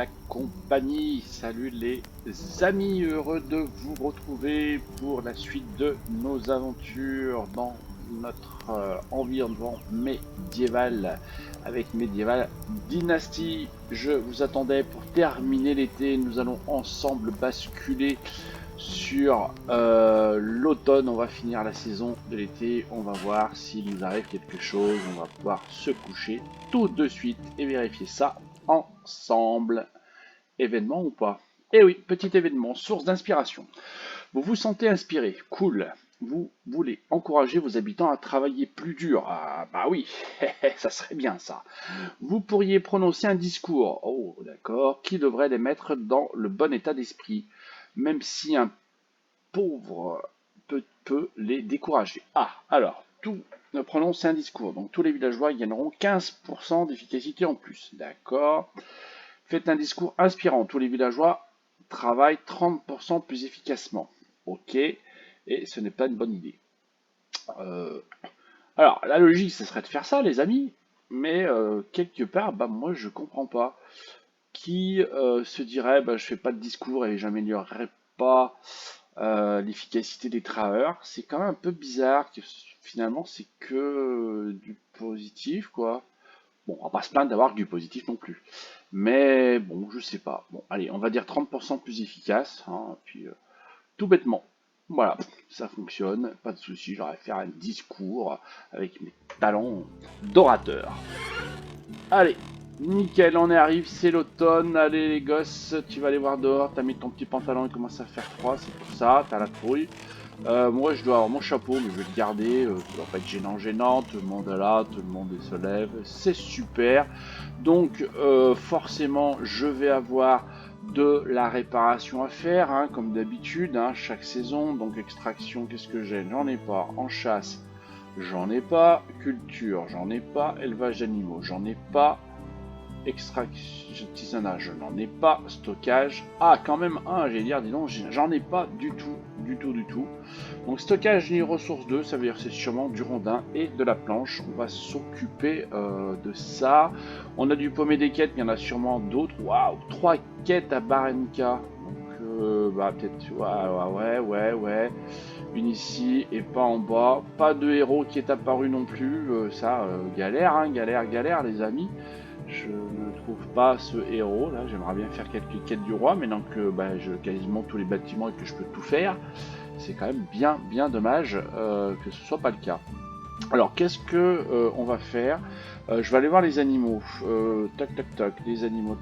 la compagnie. Salut les amis, heureux de vous retrouver pour la suite de nos aventures dans notre environnement médiéval avec Medieval Dynasty. Je vous attendais pour terminer l'été. Nous allons ensemble basculer sur l'automne. On va finir la saison de l'été, on va voir s'il nous arrive quelque chose, on va pouvoir se coucher tout de suite et vérifier ça ensemble. Événement ou pas? Eh oui, petit événement, source d'inspiration. Vous vous sentez inspiré, cool. Vous voulez encourager vos habitants à travailler plus dur. Ah bah oui, ça serait bien ça. Vous pourriez prononcer un discours. Oh d'accord, qui devrait les mettre dans le bon état d'esprit, même si un pauvre peut les décourager. Ah, alors, prononcer un discours. Donc tous les villageois gagneront 15% d'efficacité en plus. D'accord. Faites un discours inspirant. Tous les villageois travaillent 30% plus efficacement. Ok. Et ce n'est pas une bonne idée. Alors, la logique, ce serait de faire ça, les amis. Mais quelque part, bah, moi, je comprends pas. Qui se dirait, bah, je fais pas de discours et j'améliorerai pas l'efficacité des travailleurs, c'est quand même un peu bizarre que finalement c'est que du positif quoi. Bon, on va pas se plaindre d'avoir du positif non plus. Mais bon, je sais pas. Bon, allez, on va dire 30% plus efficace, hein, puis tout bêtement. Voilà, ça fonctionne, pas de souci, j'aurais faire un discours avec mes talents d'orateur. Allez, nickel, on y arrive, c'est l'automne. Allez les gosses, tu vas aller voir dehors, t'as mis ton petit pantalon, il commence à faire froid, c'est pour ça, t'as la trouille. Moi je dois avoir mon chapeau, mais je vais le garder, ça doit pas être gênant, tout le monde est là, tout le monde se lève, c'est super. Donc forcément je vais avoir de la réparation à faire, hein, comme d'habitude, hein, chaque saison. Donc extraction, qu'est-ce que j'ai? J'en ai pas. En chasse, j'en ai pas. Culture, j'en ai pas. Élevage d'animaux, j'en ai pas. Extraction, artisanat, je n'en ai pas. Stockage, ah quand même un, j'allais dire, dis donc, j'en ai pas du tout. Donc stockage ni ressources 2, ça veut dire c'est sûrement du rondin et de la planche. On va s'occuper de ça. On a du paumé des quêtes, il y en a sûrement d'autres. Waouh, 3 quêtes à Barenka. Donc bah peut-être ouais. Une ici et pas en bas. Pas de héros qui est apparu non plus. Galère, hein, galère les amis. Je ne trouve pas ce héros là. J'aimerais bien faire quelques quêtes du roi, mais donc j'ai quasiment tous les bâtiments et que je peux tout faire. C'est quand même bien dommage que ce soit pas le cas. Alors qu'est-ce que on va faire? Je vais aller voir les animaux. Tac, les animaux.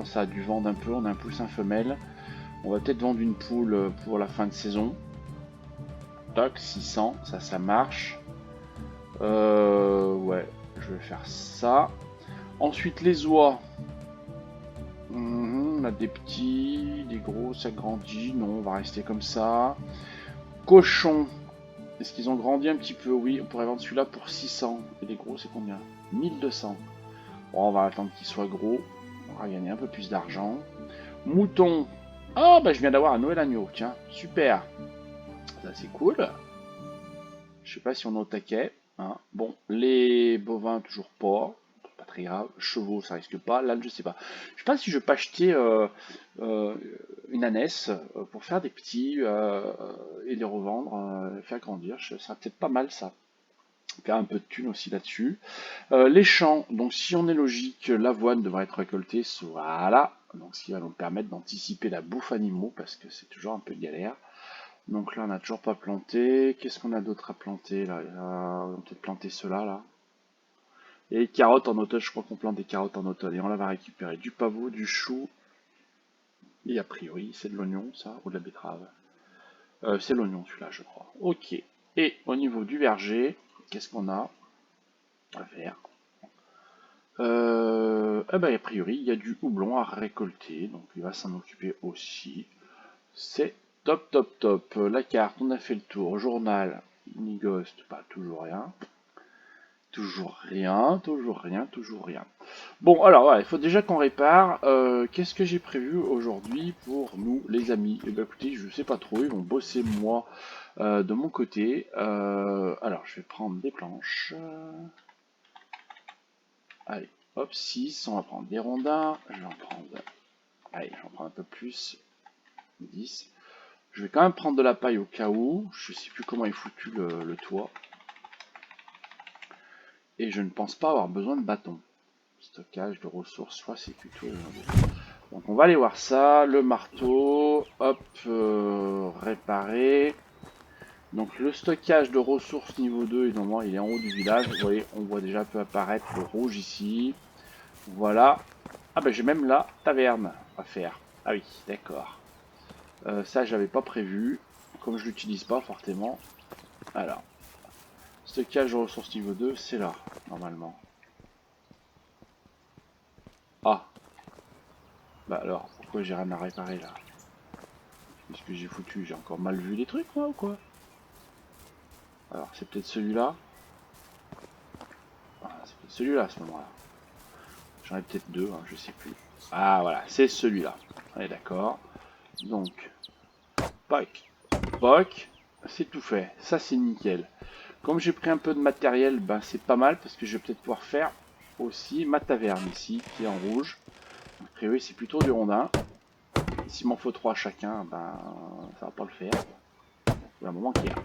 Ça a dû vendre un peu. On a un poussin femelle. On va peut-être vendre une poule pour la fin de saison. Tac, 600, ça marche. Ouais, je vais faire ça. Ensuite les oies. On a des petits, des gros, ça grandit. Non, on va rester comme ça. Cochons. Est-ce qu'ils ont grandi un petit peu? Oui, on pourrait vendre celui-là pour 600. Et les gros, c'est combien? 1200. Bon, on va attendre qu'ils soient gros. On va gagner un peu plus d'argent. Mouton. Ah, bah je viens d'avoir un Noël agneau. Tiens, super. Ça, c'est cool. Je sais pas si on est au taquet. Hein. Bon, les bovins, toujours pas. Pas très grave. Chevaux, ça risque pas. Là, je sais pas. Je sais pas si je peux acheter une ânesse pour faire des petits et les revendre, faire grandir. Ça serait peut-être pas mal ça. Faire un peu de thunes aussi là-dessus. Les champs, donc si on est logique, l'avoine devrait être récoltée. Voilà. Donc ce qui va nous permettre d'anticiper la bouffe animaux parce que c'est toujours un peu galère. Donc là, on n'a toujours pas planté. Qu'est-ce qu'on a d'autre à planter là? On va peut-être planter cela là. Et les carottes en automne, je crois qu'on plante des carottes en automne. Et on va récupérer du pavot, du chou. Et a priori, c'est de l'oignon, ça, ou de la betterave. C'est l'oignon, celui-là, je crois. Ok. Et au niveau du verger, qu'est-ce qu'on a à faire? A priori, il y a du houblon à récolter. Donc, il va s'en occuper aussi. C'est top. La carte, on a fait le tour. Journal, Nigost, pas toujours rien. Toujours rien. Bon, alors, ouais, il faut déjà qu'on répare. Qu'est-ce que j'ai prévu aujourd'hui pour nous, les amis? Eh bien, écoutez, je sais pas trop. Ils vont bosser moi de mon côté. Alors, je vais prendre des planches. Allez, Hop, 6, on va prendre des rondins. Je vais en prendre... Allez, j'en prends un peu plus. 10. Je vais quand même prendre de la paille au cas où. Je sais plus comment est foutu le toit. Et je ne pense pas avoir besoin de bâton. Stockage de ressources, je crois que c'est plutôt... Donc on va aller voir ça. Le marteau. Hop, réparer. Donc le stockage de ressources niveau 2, et normalement il est en haut du village. Vous voyez, on voit déjà peut apparaître le rouge ici. Voilà. Ah ben j'ai même la taverne à faire. Ah oui, d'accord. Ça j'avais pas prévu. Comme je l'utilise pas fortement. Alors, stockage de ressources niveau 2, c'est là, normalement. Ah. Bah alors, pourquoi j'ai rien à réparer là? Qu'est-ce que j'ai foutu? J'ai encore mal vu les trucs moi ou quoi? Alors c'est peut-être celui-là. Ah, c'est peut-être celui-là à ce moment-là. J'en ai peut-être deux, hein, je sais plus. Ah voilà, c'est celui-là. On est d'accord. Donc, poc, poc, c'est tout fait. Ça c'est nickel. Comme j'ai pris un peu de matériel, ben c'est pas mal parce que je vais peut-être pouvoir faire aussi ma taverne ici, qui est en rouge. A priori c'est plutôt du rondin. S'il m'en faut 3 chacun, ben ça va pas le faire. Il y a un moment qu'il y a.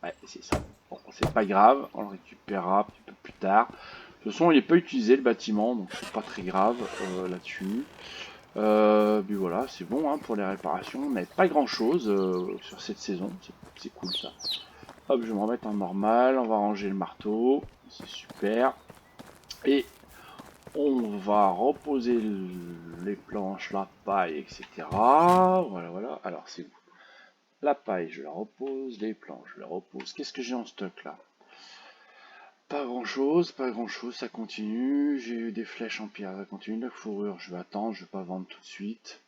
Ouais, c'est ça. Bon, c'est pas grave, on le récupérera un petit peu plus tard. De toute façon, il n'est pas utilisé le bâtiment, donc c'est pas très grave là-dessus. Puis voilà, c'est bon hein, pour les réparations. On n'avait pas grand chose sur cette saison, c'est cool ça. Hop, je vais me remettre en normal, on va ranger le marteau, c'est super. Et on va reposer les planches, la paille, etc. Voilà, voilà. Alors c'est où? La paille, je la repose, les planches, je la repose. Qu'est-ce que j'ai en stock là? Pas grand chose, pas grand chose, ça continue. J'ai eu des flèches en pierre, ça continue. La fourrure, je vais attendre, je vais pas vendre tout de suite.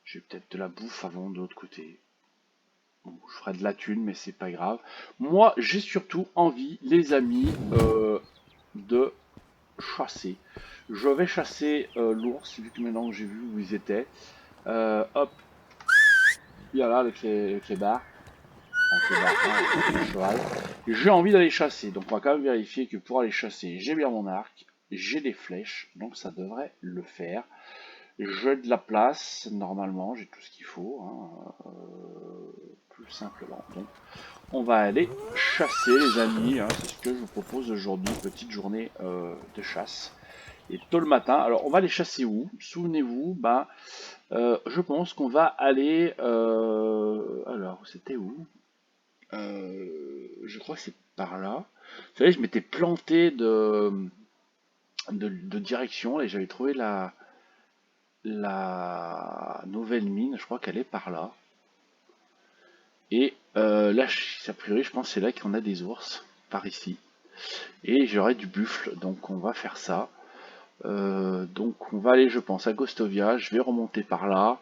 J'ai peut-être de la bouffe à vendre de l'autre côté. Bon, je ferai de la thune, mais c'est pas grave. Moi, j'ai surtout envie, les amis, de chasser. Je vais chasser l'ours, vu que maintenant j'ai vu où ils étaient. Hop, il y a là avec les barres. Le cheval. J'ai envie d'aller chasser, donc on va quand même vérifier que pour aller chasser, j'ai bien mon arc, j'ai des flèches, donc ça devrait le faire. J'ai de la place, normalement, j'ai tout ce qu'il faut, hein, plus simplement. Donc, on va aller chasser, les amis, hein, c'est ce que je vous propose aujourd'hui, petite journée de chasse. Et tôt le matin, alors on va aller chasser où? Souvenez-vous, bah, je pense qu'on va aller... alors, c'était où? Je crois que c'est par là. Vous savez, je m'étais planté de direction et j'avais trouvé la nouvelle mine. Je crois qu'elle est par là. Et là, a priori, je pense que c'est là qu'on a des ours, par ici. Et j'aurai du buffle, donc on va faire ça. Donc on va aller, je pense, à Gostovia. Je vais remonter par là,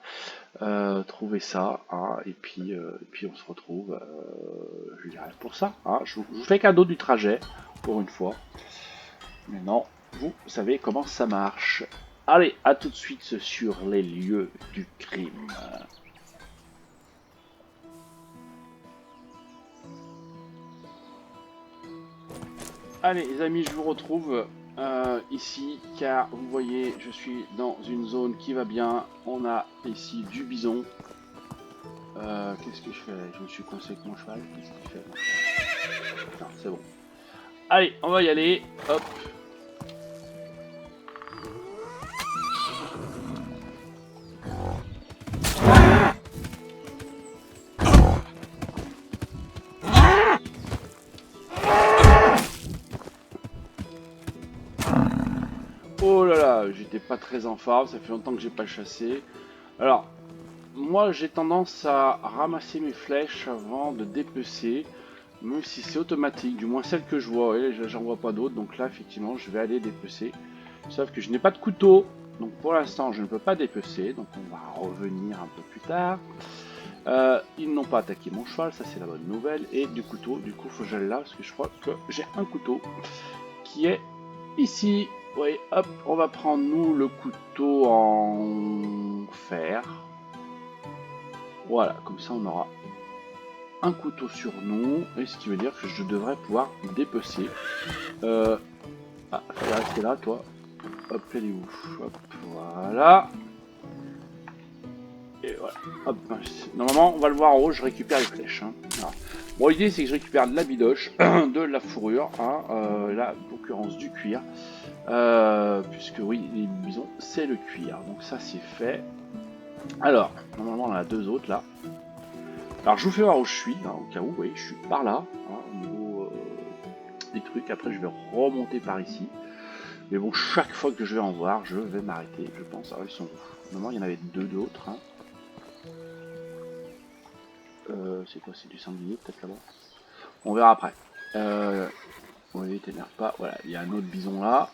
trouver ça, hein, et puis on se retrouve, je dirais, pour ça. Hein. Je vous fais cadeau du trajet, pour une fois. Maintenant, vous savez comment ça marche. Allez, à tout de suite sur les lieux du crime. Allez les amis, je vous retrouve ici car vous voyez je suis dans une zone qui va bien. On a ici du bison. Qu'est-ce que je fais? Je me suis coincé avec mon cheval. Qu'est-ce qu'il fait mon cheval? Non, c'est bon. Allez, on va y aller. Hop. Oh là là, j'étais pas très en forme, ça fait longtemps que j'ai pas chassé. Alors, moi j'ai tendance à ramasser mes flèches avant de dépecer, même si c'est automatique, du moins celle que je vois, et j'en vois pas d'autres, donc là effectivement je vais aller dépecer. Sauf que je n'ai pas de couteau, donc pour l'instant je ne peux pas dépecer, donc on va revenir un peu plus tard. Ils n'ont pas attaqué mon cheval, ça c'est la bonne nouvelle, et du couteau, du coup faut que j'aille là, parce que je crois que j'ai un couteau qui est ici. Oui, hop, on va prendre nous le couteau en fer. Voilà, comme ça on aura un couteau sur nous, et ce qui veut dire que je devrais pouvoir dépecer. Ah, fallait rester là, toi. Hop, elle est où? Hop, voilà. Et voilà. Hop. Normalement, on va le voir en haut, je récupère les flèches. Hein. Bon, l'idée, c'est que je récupère de la bidoche, de la fourrure, hein, la concurrence du cuir. Puisque oui, les bisons, c'est le cuir. Donc ça, c'est fait. Alors, normalement, on en a deux autres, là. Alors, je vous fais voir où je suis, hein, au cas où. Oui, je suis par là, hein, au niveau des trucs. Après, je vais remonter par ici. Mais bon, chaque fois que je vais en voir, je vais m'arrêter, je pense. Ah, ils sont où? Normalement, il y en avait deux d'autres. Hein. C'est quoi? C'est du sanglier, peut-être là-bas? On verra après. Oui, t'énerve pas. Voilà, il y a un autre bison là.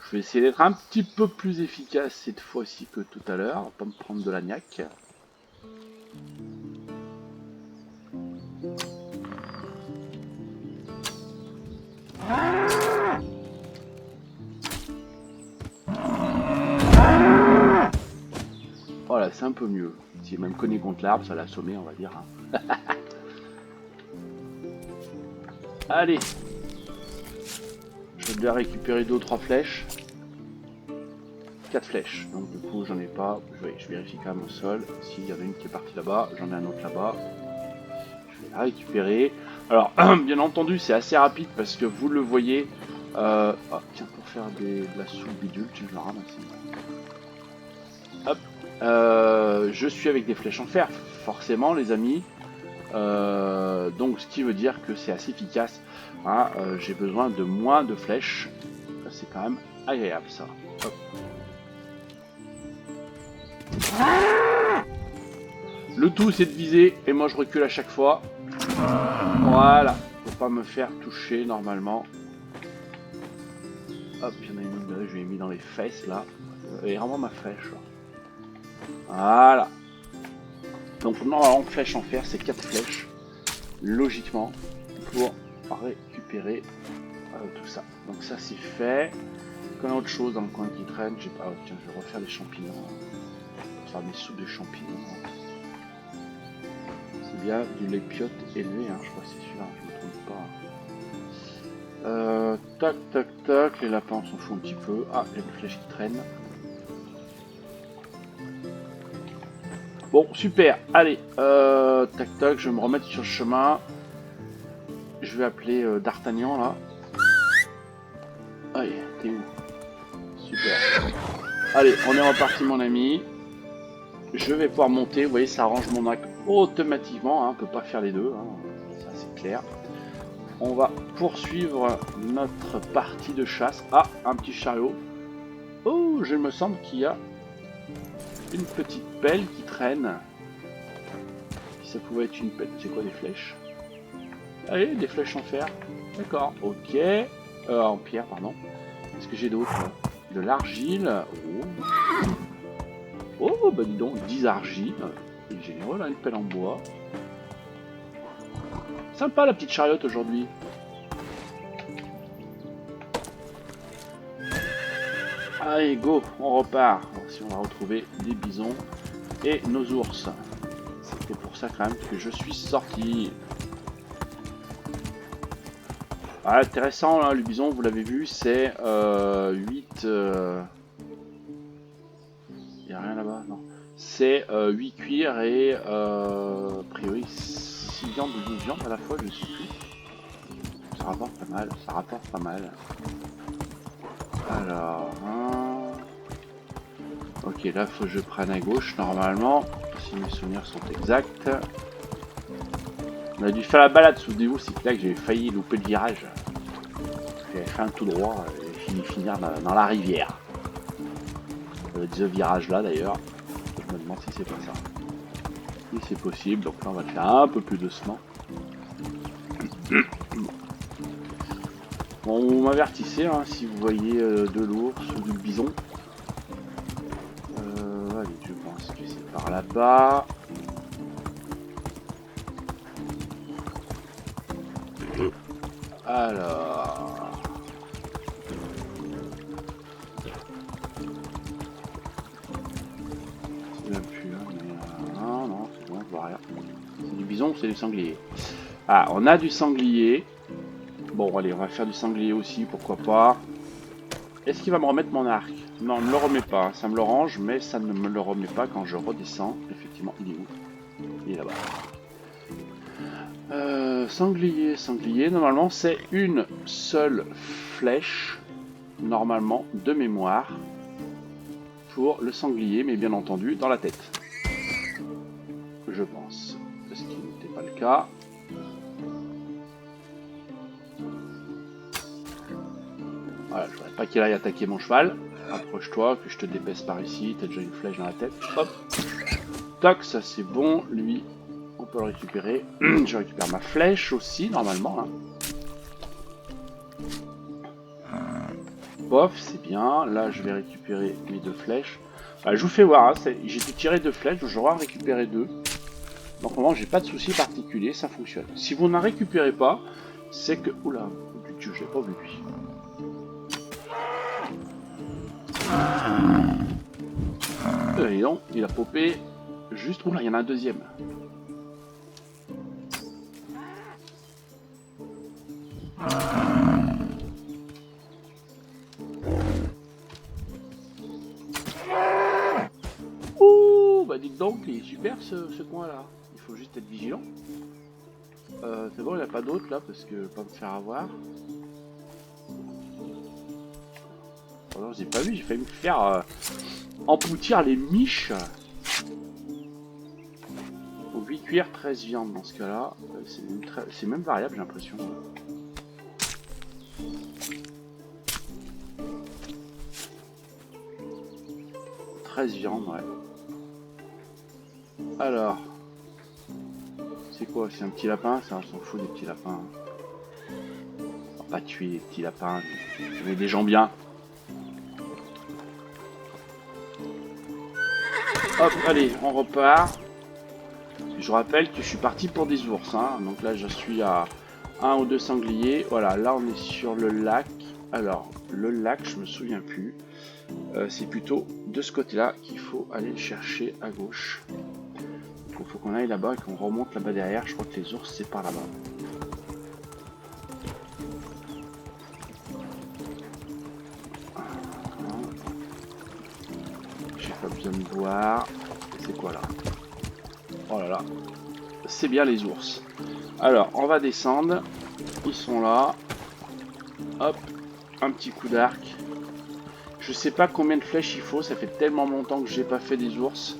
Je vais essayer d'être un petit peu plus efficace cette fois-ci que tout à l'heure. Pas me prendre de la niaque. Voilà, c'est un peu mieux. S'il est même cogné contre l'arbre, ça l'a assommé, on va dire. Hein. Allez. Je vais bien récupérer 2 ou 3 flèches. 4 flèches. Donc du coup, j'en ai pas. Je vérifie quand même au sol. S'il y en a une qui est partie là-bas, j'en ai un autre là-bas. Je vais la récupérer. Alors, bien entendu, c'est assez rapide parce que vous le voyez. Oh, tiens, pour faire de la soupe bidule, tu me la ramasses. Hop. Je suis avec des flèches en fer, forcément, les amis. Donc, ce qui veut dire que c'est assez efficace. Hein, j'ai besoin de moins de flèches. C'est quand même agréable, ça. Hop. Le tout, c'est de viser, et moi, je recule à chaque fois. Voilà. Faut pas me faire toucher, normalement. Hop, il y en a une autre, je l'ai mis dans les fesses, là. Et vraiment ma flèche. Voilà. Donc, normalement, flèche en fer, c'est 4 flèches. Logiquement, pour récupérer tout ça. Donc ça c'est fait. Quand il y a autre chose dans le coin qui traîne, j'ai pas. Oh, tiens, je vais refaire les champignons. Faire mes soupes de champignons. C'est bien du lépiote élevé, hein, je crois que c'est celui-là, je me trompe pas. Tac tac tac, les lapins on s'en fout un petit peu. Ah, il y a une flèche qui traîne. Bon, super, allez, tac tac, je vais me remettre sur le chemin. Je vais appeler D'Artagnan là. Allez, t'es où? Super. Allez, on est reparti mon ami. Je vais pouvoir monter, vous voyez, ça arrange mon arc automatiquement, hein, on peut pas faire les deux, hein, ça c'est clair. On va poursuivre notre partie de chasse. Ah, un petit chariot. Oh, je me semble qu'il y a une petite pelle qui traîne. Ça pouvait être une pelle, c'est quoi des flèches? Allez, des flèches en fer. D'accord, ok. En pierre, pardon. Qu'est-ce que j'ai d'autre? De l'argile. Oh, bah dis donc, 10 argiles. Il est généreux là, une pelle en bois. Sympa la petite chariote aujourd'hui. Allez, go, on repart. Alors, si on va retrouver des bisons et nos ours. C'était pour ça quand même que je suis sorti. Ah, intéressant, là, le bison, vous l'avez vu, c'est 8... Il n'y a rien là-bas, non. C'est 8 cuirs et a priori 6 viandes ou 12 viandes à la fois, je ne sais plus. Ça rapporte pas mal, ça rapporte pas mal. Alors... Ok, là, faut que je prenne à gauche, normalement, si mes souvenirs sont exacts. On a dû faire la balade, souvenez-vous, c'est là que j'ai failli louper le virage. J'avais fait un tout droit et fini finir dans la rivière. Ce virage là d'ailleurs, je me demande si c'est pas ça. Si c'est possible, donc là on va le faire un peu plus doucement. Bon, vous m'avertissez hein, si vous voyez de l'ours ou du bison. Allez, je pense que c'est par là-bas. Alors... C'est même plus là, mais... non, c'est bon, je vois rien. C'est du bison ou c'est du sanglier? Ah, on a du sanglier. Bon, allez, on va faire du sanglier aussi, pourquoi pas. Est-ce qu'il va me remettre mon arc? Non, ne me le remet pas. Ça me le range, mais ça ne me le remet pas quand je redescends. Effectivement, il est où? Il est là-bas. Sanglier, sanglier. Normalement, c'est une seule flèche, normalement, de mémoire, pour le sanglier, mais bien entendu, dans la tête. Je pense. Ce qui n'était pas le cas. Voilà, je voudrais pas qu'il aille attaquer mon cheval. Approche-toi, que je te dépaisse par ici. T'as déjà une flèche dans la tête. Hop. Toc, ça c'est bon. Lui, on peut le récupérer. Je récupère ma flèche aussi, normalement. Hein. Bof, c'est bien. Là, je vais récupérer mes 2 flèches. Je vous fais voir, hein, j'ai pu tirer 2 flèches, donc je vais en récupérer 2. Donc, au moment, j'ai pas de souci particulier, ça fonctionne. Si vous n'en récupérez pas, c'est que... Oula, du Dieu, je l'ai pas vu lui. Et non, il a popé juste... Oula, il y en a un deuxième. Ouh, bah dites donc, il est super ce coin-là. Il faut juste être vigilant. C'est bon, il n'y a pas d'autre là, parce que pas me faire avoir. Oh non, j'ai pas vu, j'ai failli me faire empoutir les miches. 8 cuirs, 13 viandes dans ce cas-là. C'est même variable, j'ai l'impression. 13 viandes, ouais. Alors, c'est quoi? C'est un petit lapin? Ça, on s'en fout des petits lapins. On va pas tuer les petits lapins, mais des gens bien. Hop, allez, on repart. Je rappelle que je suis parti pour des ours, hein. Donc là, je suis à 1 ou 2 sangliers. Voilà, là, on est sur le lac. Alors, le lac, je me souviens plus. C'est plutôt de ce côté-là qu'il faut aller chercher à gauche. Il faut qu'on aille là-bas et qu'on remonte là-bas derrière. Je crois que les ours, c'est par là-bas. J'ai pas besoin de voir. C'est quoi là? Oh là là. C'est bien les ours. Alors, on va descendre. Ils sont là. Hop. Un petit coup d'arc. Je sais pas combien de flèches il faut. Ça fait tellement longtemps que j'ai pas fait des ours.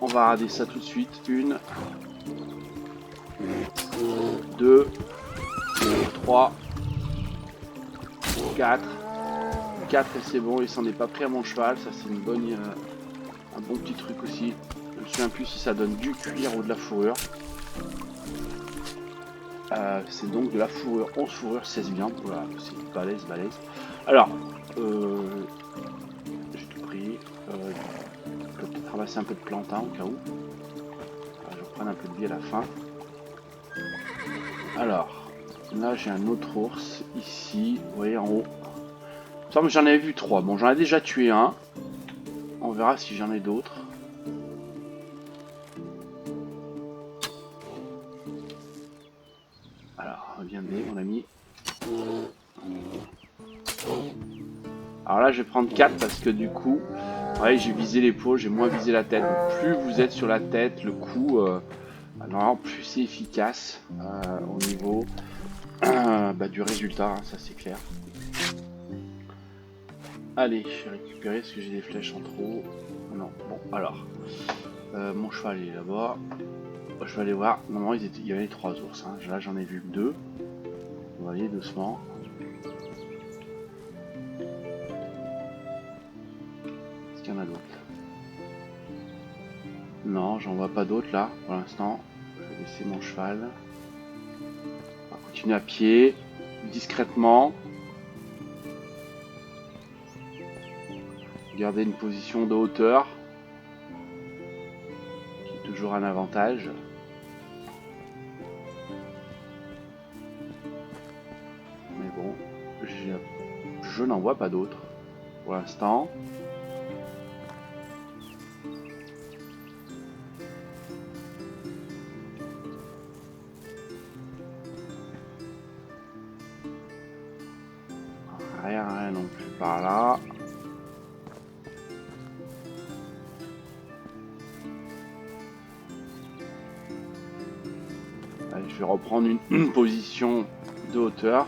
On va rader ça tout de suite. 1, 2, 3, 4. 4 et c'est bon. Il s'en est pas pris à mon cheval. Ça, c'est une bonne, un bon petit truc aussi. Je me souviens plus si ça donne du cuir ou de la fourrure. C'est donc de la fourrure, 11 fourrures, 16 viandes. Voilà, c'est balèze, balèze. Alors, j'ai tout pris. Je peux peut-être ramasser un peu de plantain au cas où. Je vais reprendre un peu de vie à la fin. Alors, là j'ai un autre ours ici, vous voyez en haut. Il me semble que j'en avais vu 3. Bon, j'en ai déjà tué un. On verra si j'en ai d'autres. Alors, reviendez mon ami. Alors là, je vais prendre 4 parce que du coup, ouais, j'ai visé l'épaule, j'ai moins visé la tête. Donc, plus vous êtes sur la tête, le coup, alors, plus c'est efficace au niveau du résultat, hein, ça c'est clair. Allez, je vais récupérer parce que j'ai des flèches en trop. Non, bon, alors. Mon cheval il est là-bas. Je vais aller voir. Normalement, il y avait les 3 ours. Hein. Là, j'en ai vu 2. Vous voyez, doucement. Est-ce qu'il y en a d'autres? Non, j'en vois pas d'autres là, pour l'instant. Je vais laisser mon cheval. On va continuer à pied, discrètement. Garder une position de hauteur. Qui est toujours un avantage. Mais bon, je n'en vois pas d'autres pour l'instant. rien non plus par là. Allez, je vais reprendre une position de hauteur.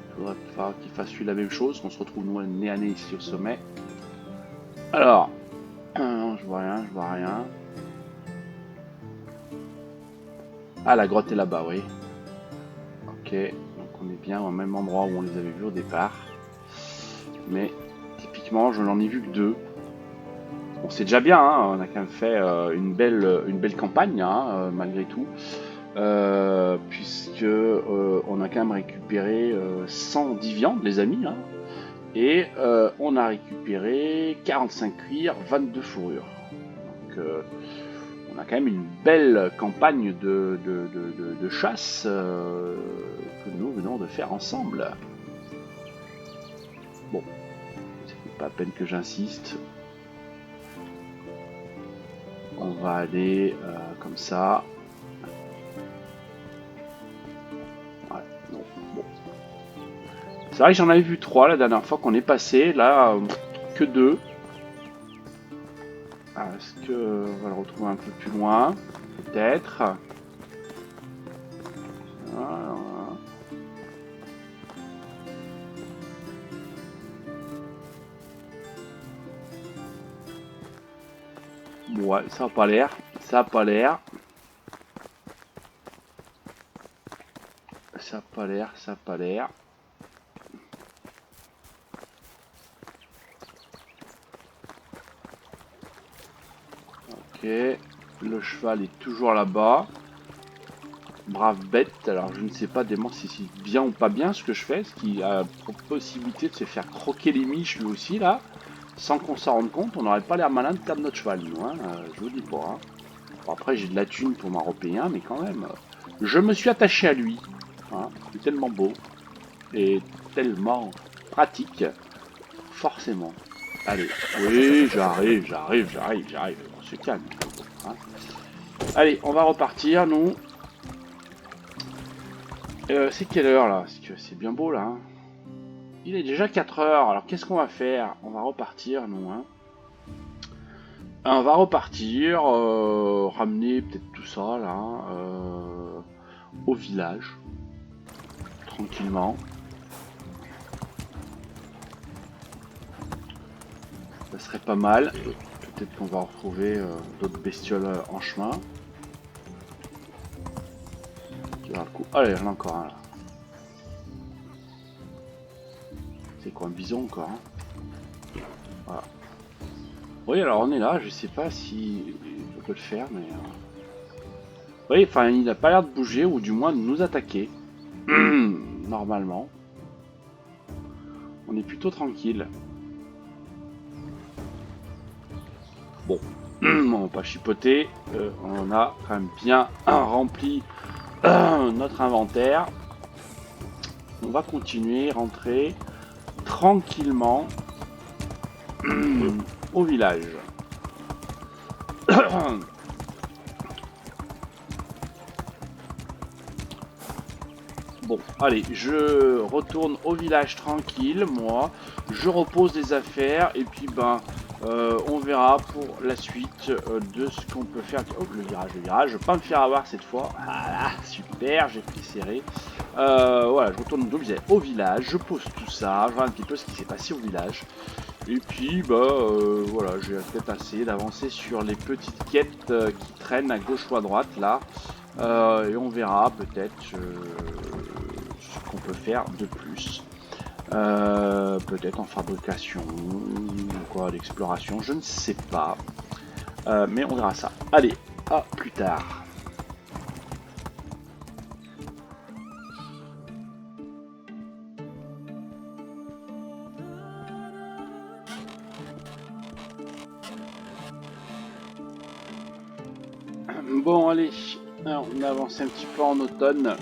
Il faudrait pas qu'il fasse lui la même chose, qu'on se retrouve nous nez à nez ici au sommet. Alors, je vois rien, je vois rien. Ah, la grotte est là-bas, oui. Ok, donc on est bien au même endroit où on les avait vus au départ. Mais typiquement, je n'en ai vu que 2. Bon, c'est déjà bien, hein, on a quand même fait une belle campagne, hein, malgré tout. Puisque on a quand même récupéré 110 viandes, les amis. Hein, et on a récupéré 45 cuirs, 22 fourrures. Donc on a quand même une belle campagne de chasse que nous venons de faire ensemble. Bon, c'est pas la peine que j'insiste. On va aller comme ça. Ouais, non, bon. C'est vrai que j'en avais vu 3 la dernière fois qu'on est passé. Là, que 2. Est-ce qu'on va le retrouver un peu plus loin? Peut-être. Voilà. Ouais, ça n'a pas l'air. Ça n'a pas l'air. Ça n'a pas l'air. Ça n'a pas l'air. Ok. Le cheval est toujours là-bas. Brave bête. Alors je ne sais pas dément si c'est bien ou pas bien ce que je fais. Ce qui a la possibilité de se faire croquer les miches lui aussi là. Sans qu'on s'en rende compte. On n'aurait pas l'air malin de perdre notre cheval nous. Hein. Je vous dis pas. Hein. Bon, après j'ai de la thune pour m'en repayer un. Mais quand même. Je me suis attaché à lui. Hein. Il est tellement beau. Et tellement pratique. Forcément. Allez. Oui, j'arrive. On se calme. Hein. Allez, on va repartir nous. C'est quelle heure là? Parce que c'est bien beau là. Hein. Il est déjà 4 heures. Alors qu'est-ce qu'on va faire? On va repartir nous. Hein. On va repartir. Ramener peut-être tout ça là. Au village. Tranquillement. Ça serait pas mal. Peut-être qu'on va retrouver d'autres bestioles en chemin. Le coup. Allez, j'en ai encore un là. C'est quoi un bison encore hein. Voilà. Oui, alors on est là, je sais pas si je peux le faire, mais... Oui, enfin, il n'a pas l'air de bouger, ou du moins de nous attaquer. Normalement. On est plutôt tranquille. Bon, on va pas chipoter. On a quand même bien rempli notre inventaire. On va continuer, rentrer tranquillement au village. Bon, allez, je retourne au village tranquille, moi. Je repose des affaires et puis ben, on verra pour la suite de ce qu'on peut faire. Oh, le virage, je vais pas me faire avoir cette fois. Voilà, super, j'ai pris serré. Voilà, je retourne au village, je pose tout ça, je vois un petit peu ce qui s'est passé au village. Et puis, bah, voilà, je vais peut-être essayer d'avancer sur les petites quêtes qui traînent à gauche ou à droite, là. Et on verra peut-être ce qu'on peut faire de plus. Peut-être en fabrication, ou quoi, l'exploration, je ne sais pas. Mais on verra ça. Allez, à plus tard. Bon, allez, on avance un petit peu en automne.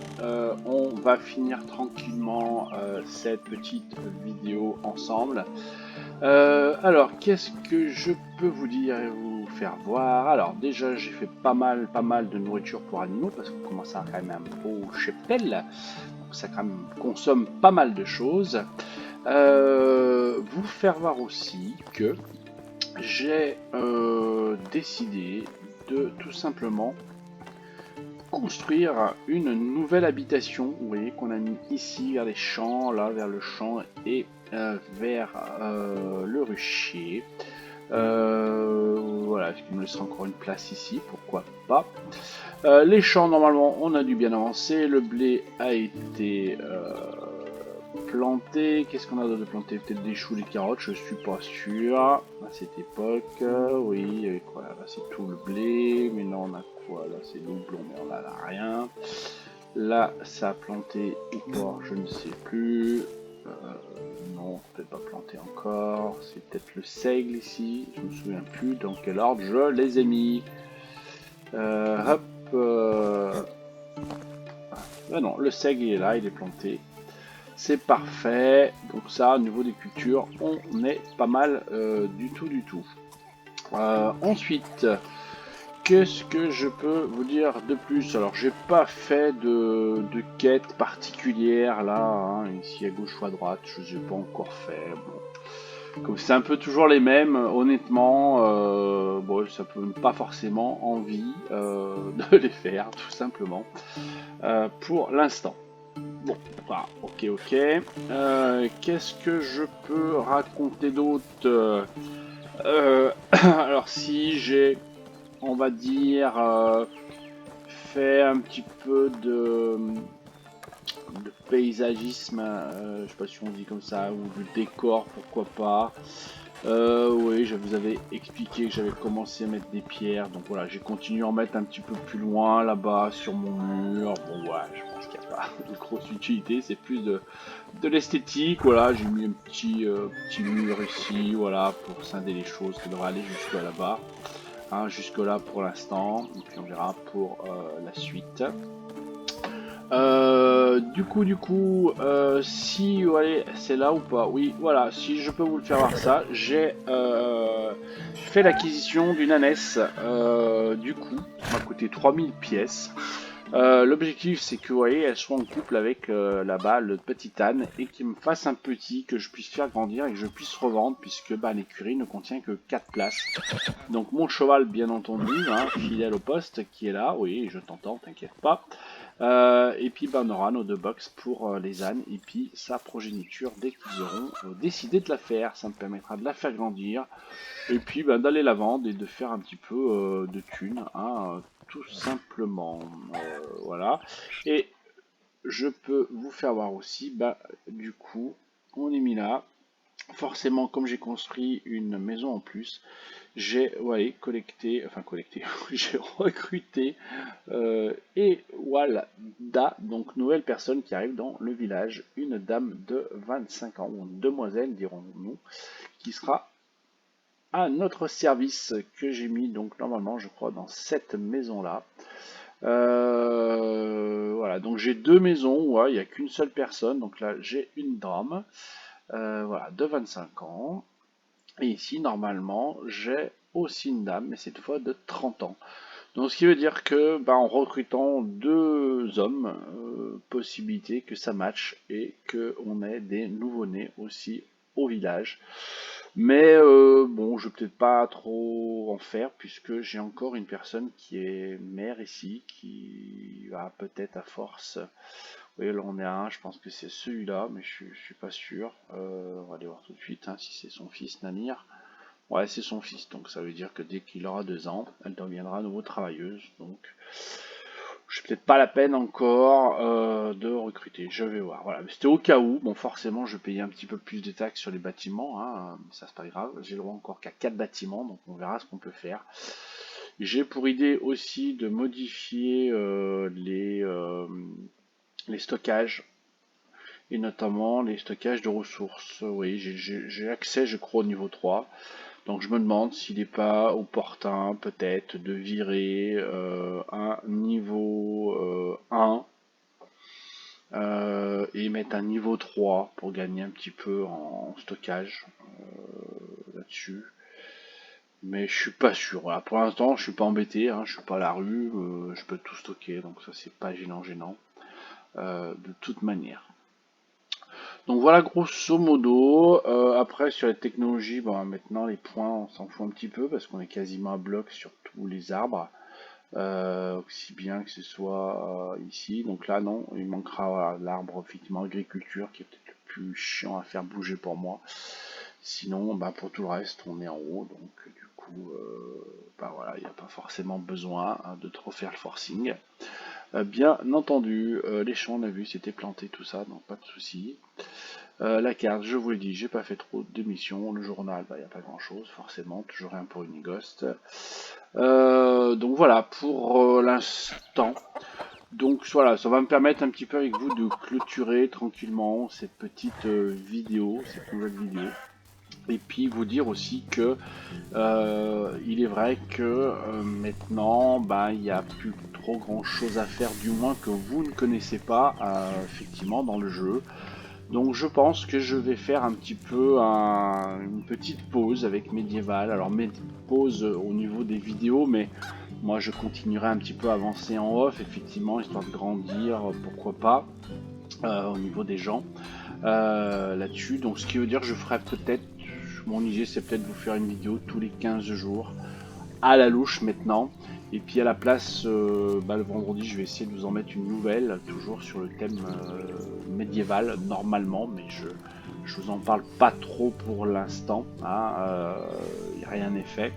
On va finir tranquillement cette petite vidéo ensemble. Alors, qu'est-ce que je peux vous dire et vous faire voir. Alors déjà j'ai fait pas mal de nourriture pour animaux parce qu'on commence à avoir quand même un beau cheptel. Donc ça quand même consomme pas mal de choses. Vous faire voir aussi que j'ai décidé de tout simplement construire une nouvelle habitation. Vous voyez qu'on a mis ici vers les champs, là vers le champ et vers le rucher. Voilà, est-ce qu'il me laissera encore une place ici? Pourquoi pas. Les champs, normalement, on a dû bien avancer. Le blé a été planté. Qu'est-ce qu'on a d'autre de planté? Peut-être des choux, des carottes, je suis pas sûr. À cette époque, oui, avec quoi là, c'est tout le blé. Mais non, on a quoi là? C'est doublon, mais on a là rien. Là, ça a planté ou pas, je ne sais plus. Non, peut-être pas planté encore. C'est peut-être le seigle ici. Je me souviens plus dans quel ordre je les ai mis. Hop. Non, le seigle il est là, il est planté. C'est parfait. Donc ça, au niveau des cultures, on est pas mal du tout. Ensuite, qu'est-ce que je peux vous dire de plus? Alors, j'ai pas fait de quête particulière là, hein, ici à gauche ou à droite, je n'ai pas encore fait. Bon. Comme c'est un peu toujours les mêmes, honnêtement, bon, ça peut pas forcément envie de les faire, tout simplement, pour l'instant. Bon, voilà, ok. Qu'est-ce que je peux raconter d'autre? Alors, si j'ai, on va dire, fait un petit peu de paysagisme, je sais pas si on dit comme ça, ou du décor, pourquoi pas. Oui, je vous avais expliqué que j'avais commencé à mettre des pierres, donc voilà, j'ai continué à en mettre un petit peu plus loin, là-bas, sur mon mur. Bon, ouais, je pense qu'il n'y a pas de grosse utilité, c'est plus de l'esthétique. Voilà, j'ai mis un petit mur ici, voilà, pour scinder les choses, ça devrait aller jusque là-bas. Hein, jusque là pour l'instant, et puis on verra pour la suite. Du coup, si, ouais, c'est là ou pas? Oui, voilà, si je peux vous le faire voir ça, j'ai fait l'acquisition d'une ânesse, du coup, ça m'a coûté 3000 pièces. L'objectif, c'est que, vous voyez, elle soit en couple avec là-bas le petit âne et qu'il me fasse un petit que je puisse faire grandir et que je puisse revendre, puisque bah, l'écurie ne contient que 4 places. Donc mon cheval, bien entendu, hein, fidèle au poste, qui est là, oui, je t'entends, t'inquiète pas. Et puis bah, on aura nos 2 box pour les ânes et puis sa progéniture dès qu'ils auront décidé de la faire. Ça me permettra de la faire grandir et puis bah, d'aller la vendre et de faire un petit peu de thunes, hein, tout simplement. Voilà. Et je peux vous faire voir aussi, bah, du coup, on est mis là. Forcément, comme j'ai construit une maison en plus, j'ai collecté, j'ai recruté et Walda, donc nouvelle personne qui arrive dans le village, une dame de 25 ans, ou une demoiselle dirons-nous, qui sera à notre service que j'ai mis donc normalement je crois dans cette maison là. Voilà, donc j'ai 2 maisons, ouais, il n'y a qu'une seule personne, donc là j'ai une dame, voilà, de 25 ans. Et ici, normalement, j'ai aussi une dame, mais cette fois de 30 ans. Donc, ce qui veut dire que, bah, en recrutant 2 hommes, possibilité que ça matche et qu'on ait des nouveau-nés aussi au village. Mais bon, je vais peut-être pas trop en faire puisque j'ai encore une personne qui est mère ici, qui va peut-être à force. Oui, là on est à un, je pense que c'est celui-là, mais je suis pas sûr. On va aller voir tout de suite hein, si c'est son fils Namir. Ouais, c'est son fils, donc ça veut dire que dès qu'il aura 2 ans, elle deviendra à nouveau travailleuse. Donc, je peut-être pas la peine encore de recruter. Je vais voir. Voilà, c'était au cas où. Bon, forcément, je payais un petit peu plus de taxes sur les bâtiments. Hein, ça, c'est pas grave. J'ai le droit encore qu'à 4 bâtiments, donc on verra ce qu'on peut faire. J'ai pour idée aussi de modifier les stockages et notamment les stockages de ressources. Oui, j'ai accès, je crois, au niveau 3. Donc je me demande s'il n'est pas opportun peut-être de virer un niveau 1 et mettre un niveau 3 pour gagner un petit peu en stockage là-dessus. Mais je suis pas sûr. Voilà, pour l'instant, je suis pas embêté, hein, je suis pas à la rue, je peux tout stocker, donc ça c'est pas gênant, de toute manière. Donc voilà grosso modo. Après sur les technologies, bon, maintenant les points on s'en fout un petit peu parce qu'on est quasiment à bloc sur tous les arbres. Aussi bien que ce soit ici. Donc là non, il manquera voilà, l'arbre effectivement agriculture qui est peut-être le plus chiant à faire bouger pour moi. Sinon, bah, pour tout le reste, on est en haut, donc du coup, bah voilà, il n'y a pas forcément besoin hein, de trop faire le forcing. Bien entendu, les champs, on a vu, c'était planté, tout ça, donc pas de souci. La carte, je vous l'ai dit, j'ai pas fait trop de missions. Le journal, bah, il n'y a pas grand chose, forcément, toujours rien pour une ghost. Donc voilà, pour l'instant. Donc voilà, ça va me permettre un petit peu avec vous de clôturer tranquillement cette petite vidéo, cette nouvelle vidéo. Et puis vous dire aussi que il est vrai que maintenant, bah, il n'y a plus trop grand chose à faire, du moins que vous ne connaissez pas effectivement dans le jeu. Donc je pense que je vais faire un petit peu une petite pause avec Medieval. Alors pause au niveau des vidéos, mais moi je continuerai un petit peu à avancer en off, effectivement, histoire de grandir, pourquoi pas, au niveau des gens là-dessus. Donc ce qui veut dire que je ferai peut-être, mon idée c'est peut-être vous faire une vidéo tous les 15 jours, à la louche maintenant. Et puis à la place, bah, le vendredi, je vais essayer de vous en mettre une nouvelle, toujours sur le thème médiéval, normalement, mais je vous en parle pas trop pour l'instant, hein, rien n'est fait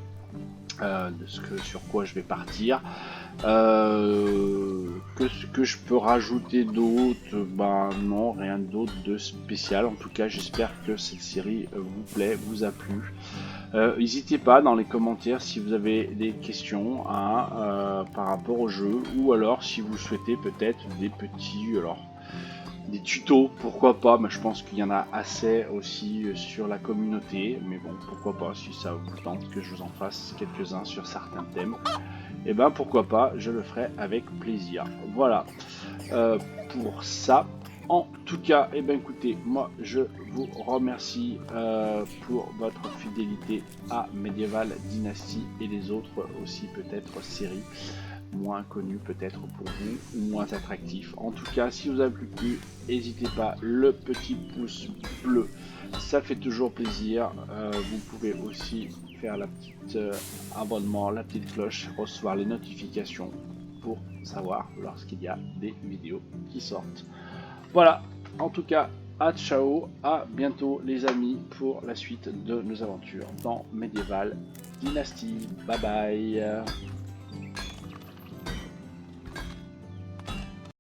de sur quoi je vais partir. Ce que je peux rajouter d'autre, ben non, rien d'autre de spécial. En tout cas, j'espère que cette série vous plaît, vous a plu. N'hésitez pas dans les commentaires si vous avez des questions hein, par rapport au jeu, ou alors si vous souhaitez peut-être des petits, alors des tutos, pourquoi pas, mais je pense qu'il y en a assez aussi sur la communauté, mais bon, pourquoi pas, si ça vous tente que je vous en fasse quelques-uns sur certains thèmes, et ben pourquoi pas, je le ferai avec plaisir. Voilà, pour ça. En tout cas, et ben écoutez, moi je vous remercie pour votre fidélité à Medieval Dynasty et les autres aussi peut-être séries moins connu peut-être pour vous, ou moins attractif. En tout cas, si vous avez plu, n'hésitez pas, le petit pouce bleu, ça fait toujours plaisir. Vous pouvez aussi faire la petite abonnement, la petite cloche, recevoir les notifications pour savoir lorsqu'il y a des vidéos qui sortent. Voilà, en tout cas, à ciao, à bientôt les amis pour la suite de nos aventures dans Medieval Dynasty. Bye bye.